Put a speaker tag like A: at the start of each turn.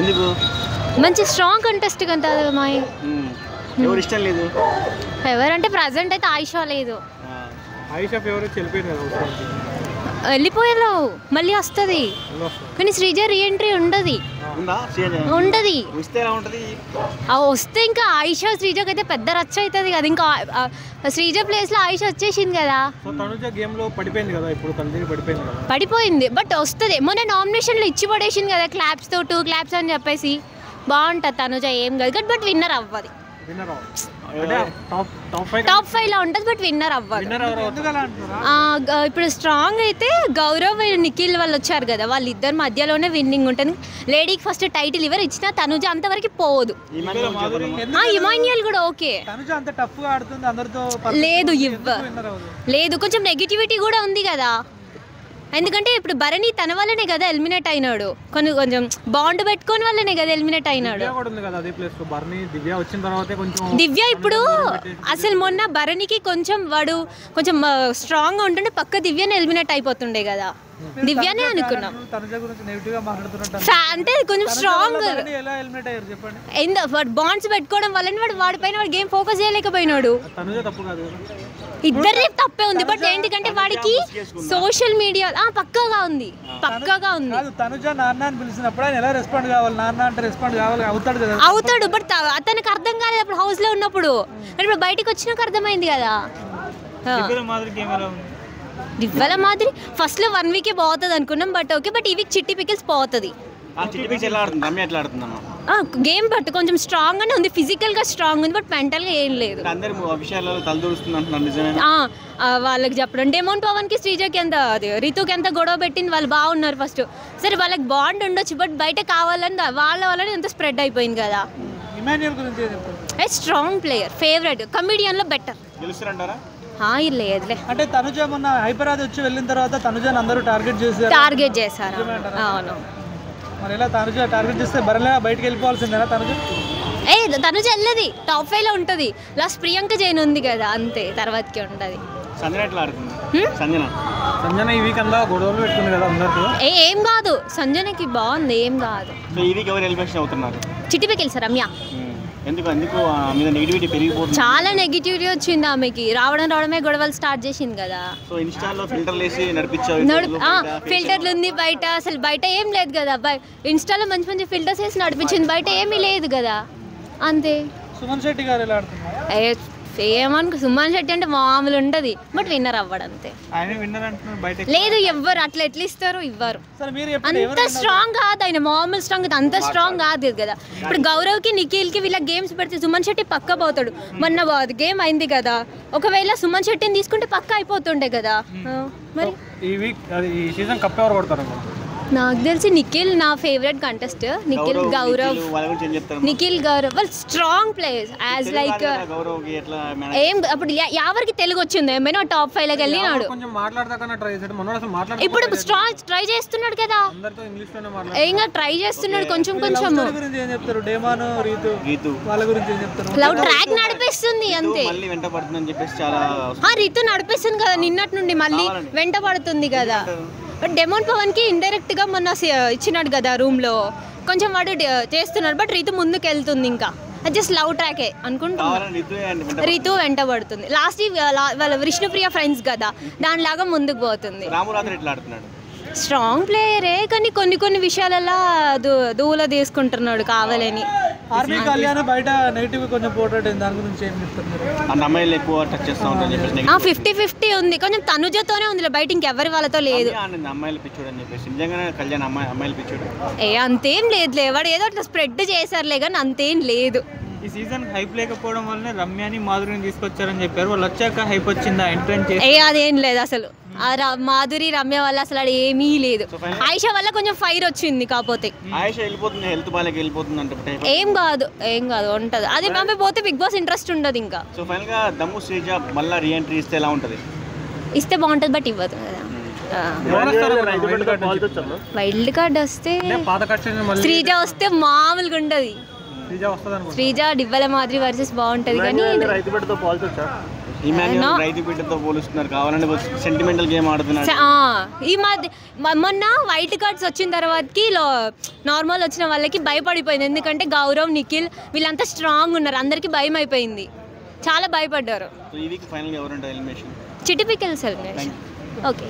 A: ఎందుకు
B: మంచి strong contest కదా మాయ్.
A: ఎవరు ఇష్టం లేదు?
B: ఎవరంటే ప్రజెంట్ అయితే ఆయిషా లేదు.
C: ఆయిషా ఫేవరెట్
B: వెళ్ళిపోయారు, మళ్ళీ వస్తుంది. కానీ శ్రీజ రీఎంట్రీ ఉండదు. వస్తే ఇంకా ఆయిషా శ్రీజకి అయితే పెద్ద రచ్చ అవుతుంది కదా. ఇంకా శ్రీజ ప్లేస్ లో ఆయిషా వచ్చేసింది కదా. పడిపోయింది బట్ వస్తుంది. మొన్న నామినేషన్లు ఇచ్చి పడేసింది కదా, క్లాప్స్ తో 2 క్లాప్స్ అని చెప్పేసి. బాగుంటుంది తనుజ, ఏం కాదు బట్ విన్నర్ అవ్వదు. టాప్ 5 లో ఉంటుంది బట్ విన్నర్ అవ్వదు. ఇప్పుడు స్ట్రాంగ్ అయితే గౌరవ్ నిఖిల్ వాళ్ళు వచ్చారు కదా, వాళ్ళిద్దరి మధ్యలోనే విన్నింగ్ ఉంటుంది. లేడీకి ఫస్ట్ టైటిల్ ఎవరు ఇచ్చినా తనుజ అంతవరకు పోదు. ఇమాన్యుయల్ కూడా ఓకే. లేదు కొంచెం నెగిటివిటీ కూడా ఉంది కదా. ఎందుకంటే ఇప్పుడు భరణి తన వల్లనే కదా ఎలిమినేట్ అయినాడు. కొంచెం బాండ్ పెట్టుకోని వల్లనే కదా ఎలిమినేట్ అయినాడు. దివ్య ఇప్పుడు అసలు మొన్న భరణికి వాడు కొంచెం స్ట్రాంగ్ గా ఉంటుండే పక్క దివ్యనే ఎలిమినేట్ అయిపోతుండే కదా. దివ్యనే అనుకున్నాం అంటే కొంచెం స్ట్రాంగ్ బాండ్స్ పెట్టుకోవడం వల్ల వాడిపైన వాడు గేమ్ ఫోకస్ చేయలేకపోయినాడు. ఇద్దరే తప్పే ఉంది బట్ ఏంటంటే వాడికి సోషల్ మీడియా పక్కాగా ఉంది. అవుతాడు బట్ అతనికి అర్థం కాలేదు అప్పుడు హౌస్ లో ఉన్నప్పుడు. ఇప్పుడు బయటకు వచ్చినాక అర్థమైంది కదా. దివ్వల మాదిరి ఫస్ట్ లో 1 వీకే పోతుంది అనుకున్నాం బట్ ఓకే. బట్ ఈ వీక్ చిట్టి పికిల్స్ పోతుంది. గేమ్ బట్ కొంచెం స్ట్రాంగ్ గానే ఉంది, ఫిజికల్ గా స్ట్రాంగ్ ఉంది బట్ మెంటల్ గా ఏం లేదు. వాళ్ళకి చెప్పడం డెమోన్ పవన్ కి శ్రీజకి ఎంత రితుకి ఎంత గొడవ పెట్టింది. వాళ్ళు బాగున్నారు ఫస్ట్. సరే వాళ్ళకి బాండ్ ఉండొచ్చు బట్ బయట కావాలని వాళ్ళ వల్లనే ఎంత స్ప్రెడ్ అయిపోయింది కదా. స్ట్రాంగ్ ప్లేయర్, ఫేవరెట్, కమిడియన్ లో బెటర్. లేదులే
C: అంటే తనుజ మొన్న హైపరాది వచ్చి వెళ్ళిన తర్వాత తనుజని అందరూ
B: టార్గెట్ చేశారు. అవును,
C: మరి ఎలా తనుజ టార్గెట్ చేస్తే బరలా బయటికి వెళ్ళిపోవాల్సిందేనా?
B: తనుజ వెళ్ళది, టాప్ 5 లో ఉంటది. లాస్ట్ ప్రియాంక జైన్ ఉంది కదా, అంతే, తర్వాతకి ఉంటది. ఏం కాదు, సంజనకి బాగుంది, ఏం కాదు. చిట్టి పికిల్స్ రమ్య చాలా నెగిటివిటీ వచ్చింది ఆమెకి. రావడమే గొడవలు స్టార్ట్ చేసింది కదా. ఫిల్టర్లు ఉంది బయట, అసలు బయట ఏం లేదు కదా. ఇన్స్టాలో మంచి మంచి ఫిల్టర్స్ వేసి నడిపించింది, బయట ఏమీ లేదు కదా. అంతే.
C: సుమన్ శెట్టి గారు ఎలా ఆడుతున్నారు?
B: ఏమనుకో, సుమన్ శెట్టి అంటే మామూలు ఉండదు బట్ విన్నర్ అవ్వడు అంతే. లేదు ఎవ్వరు అట్లా ఎట్లా ఇస్తారు, ఇవ్వరు. అంత స్ట్రాంగ్ కాదు ఆయన, మామూలు స్ట్రాంగ్ అంత స్ట్రాంగ్ కాదు కదా. ఇప్పుడు గౌరవ్ కి నిఖిల్ కి వీళ్ళ గేమ్స్ పెడితే సుమన్ శెట్టి పక్క పోతాడు. మొన్న గేమ్ అయింది కదా, ఒకవేళ సుమన్ శెట్టిని తీసుకుంటే పక్క అయిపోతుండే కదా. మరి నాకు తెలిసి నిఖిల్ నా ఫేవరెట్ కంటెస్ట్. నిఖిల్ గౌరవ్ వాళ్ళు స్ట్రాంగ్ ప్లేయర్స్. యాజ్ లైక్ ఏం అప్పుడు ఎవరికి తెలుగు వచ్చింది, ఏమైనా టాప్ 5 లోకి వెళ్ళినాడు. ఇప్పుడు స్ట్రాంగ్ ట్రై చేస్తున్నాడు కదా, ఇంకా ట్రై చేస్తున్నాడు కొంచెం కొంచెం. లవ్ ట్రాక్ నడిపిస్తుంది అంతే. రితు నడిపిస్తుంది కదా నిన్నటి నుండి, మళ్ళీ వెంట పడుతుంది కదా. బట్ డెమోన్ పవన్ కి ఇండైరెక్ట్ గా మొన్న ఇచ్చినాడు కదా రూమ్ లో, కొంచెం వాడు చేస్తున్నాడు బట్ రితు ముందుకు వెళ్తుంది. ఇంకా అది జస్ట్ లవ్ ట్రాకే అనుకుంటున్నా. రితు వెంట పడుతుంది. లాస్ట్ వాళ్ళ విష్ణుప్రియ ఫ్రెండ్స్ కదా, దానిలాగా ముందుకు పోతుంది. స్ట్రాంగ్ ప్లేయరే కానీ కొన్ని విషయాలలో దూల తీసుకుంటున్నాడు కావాలని. 50-50 ఉంది, కొంచెం తనుజతోనే ఉంది బయట, ఇంకెవరి వాళ్ళతో లేదు. అంతేం లేదులే, వాడు ఏదో అట్లా స్ప్రెడ్ చేశారులే కానీ అంతేం లేదు.
D: ఈ సీజన్ హైప్ లేకపోవడం వల్లనే రమ్యని మాధురిని తీసుకొచ్చారని చెప్పారు. వాళ్ళు వచ్చాక హైప్ వచ్చిందా?
B: అదేం లేదు అసలు. మాధురి రమ్య వల్ల అసలు అది ఏమీ లేదు. ఆయిషా వల్ల కొంచెం ఫైర్ వచ్చింది, కాకపోతే ఏం కాదు ఉంటది. అది పంపి పోతే బిగ్ బాస్ ఇంట్రెస్ట్ ఉండదు ఇంకా. ఇస్తే బాగుంటది బట్ ఇవ్వదు కదా. వైల్డ్ కార్డ్ వస్తే శ్రీజ వస్తే మామూలుగా ఉండదు. శ్రీజ డివ్వల మాదిరి వర్సెస్ బాగుంటది కానీ
A: ఇమాన్యుయల్ రైతు బిడ్డతో పోలుస్తున్నారు, కావాలని సెంటిమెంటల్ గేమ్ ఆడుతున్నారు.
B: ఈ మొన్న వైట్ కార్డ్స్ వచ్చిన తర్వాతకి నార్మల్ వచ్చిన వాళ్ళకి భయపడిపోయింది. ఎందుకంటే గౌరవ్, నిఖిల్ వీళ్ళంతా స్ట్రాంగ్ ఉన్నారు, అందరికి భయం అయిపోయింది, చాలా భయపడ్డారు.
A: ఇది ఫైనల్ ఎవరు ఎలిమినేషన్?
B: చిటిపికల్స్ ఎలిమినేషన్. ఓకే.